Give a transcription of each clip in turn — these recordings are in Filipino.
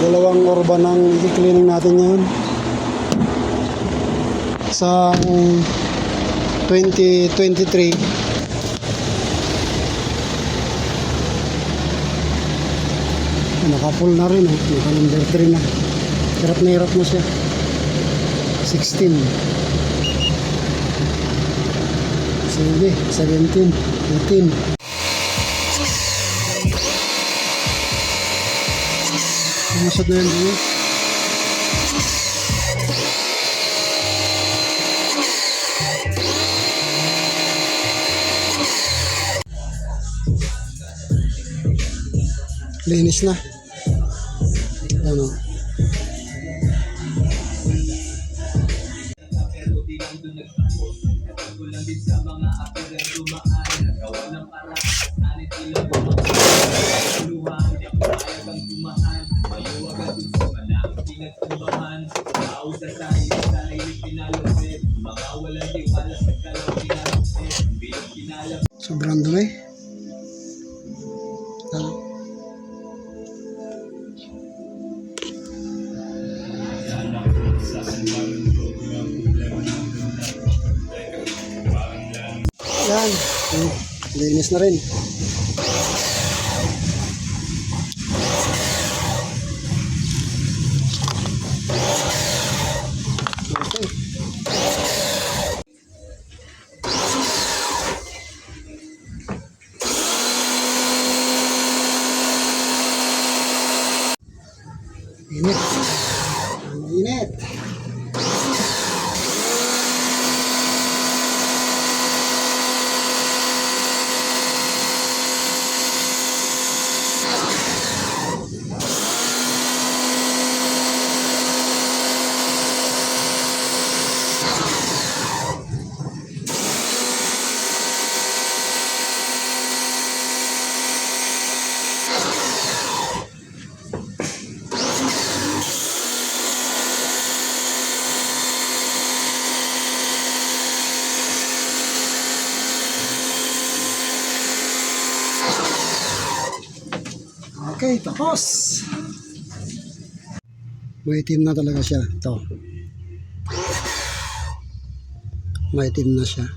Dalawang Orban ang i-cleaning natin yun. Sa 2023. Naka-full na rin, naka-number 3 na. Hirap na siya. 16. Sige, 17, 18. Pumusot na yun dito. Linis na. Ano? Sobrang dumi. Yan, linis na rin. Okay. Init. Init. Okay, tapos. Maitim na talaga siya. Ito. Maitim na siya.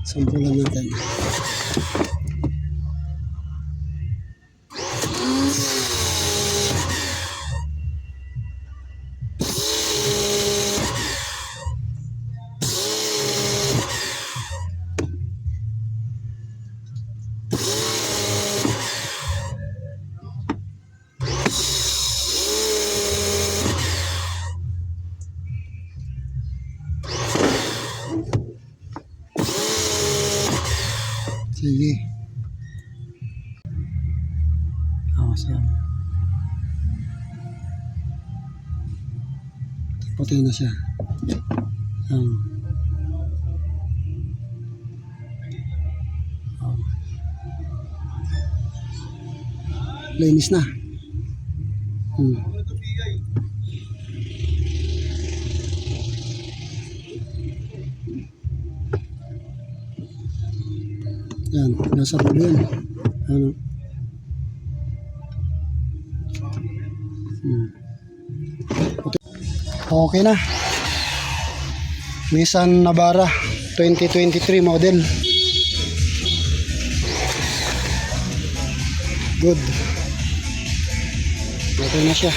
Sampulan natin. Sige. Awesome. Puti na siya. Linis na. Yan, nasa dulo yan. Ano? Okay na. Nissan Navara 2023 model. Good. Okay na siya.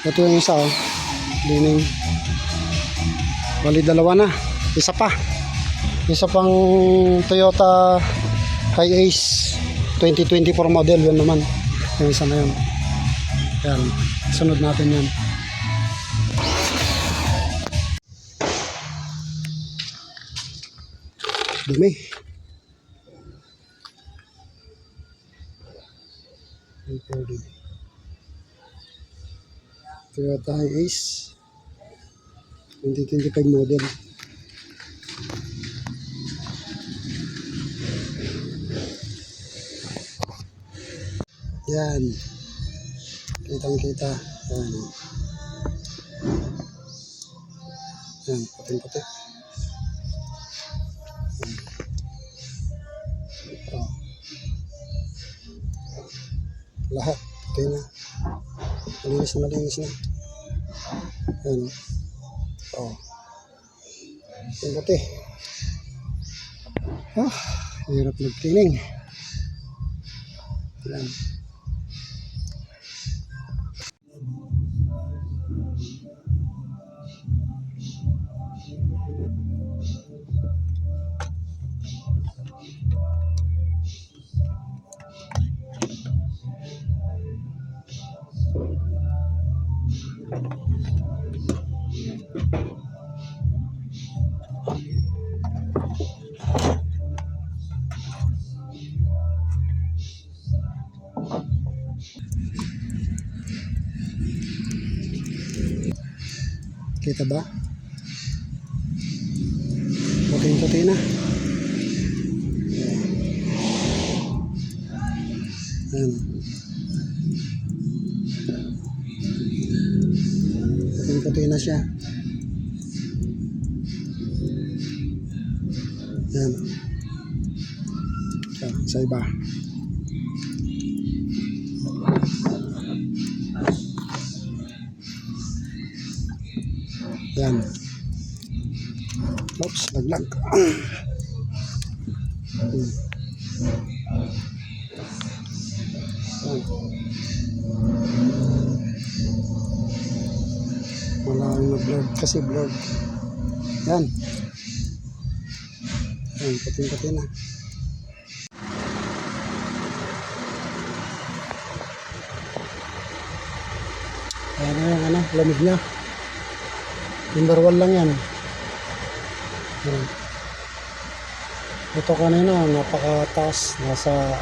Ito yung isa, oh. Lining. Bali dalawa na. Isa pa. Isa pang Toyota Hiace 2024 model. Yun naman. Yung isa na yun. Yan. Sunod natin yan. Dumi. Toyota Hiace 2025 model. Yan. Kitang-kita. Yan. Yan, puting-puti. Oh. Lahat. Puti na. Malinis na malinis na. Ayan. Oh. Yung puti. Ah, hirap mag-cleaning. Ayan. Kita ba? Puting-puti na. Ayan. Puting-puti na siya. Ayan. Sa iba. Ayan. Oops, laglag. Ayan. Wala na blurred kasi blurred. Yan. Yan, puting-puti na. Ayan na yung ano, lamig niya. Number 1 lang yan. Yan. Ito kanina, napakataas. Nasa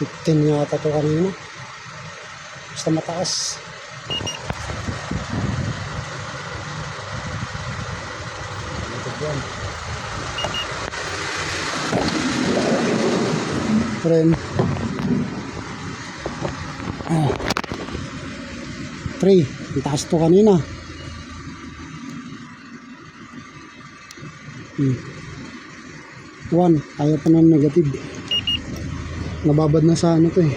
15 yata ito kanina. Basta mataas. Yan. Friend. 3. Ang taas ito kanina. 1. Ayaw pa ng negative. Nababad na sa ano to eh.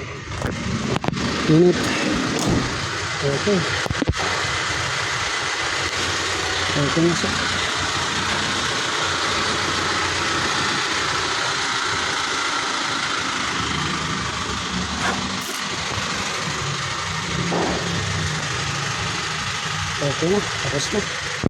Init. Okay. Okay na siya. Okay na. Tapos na.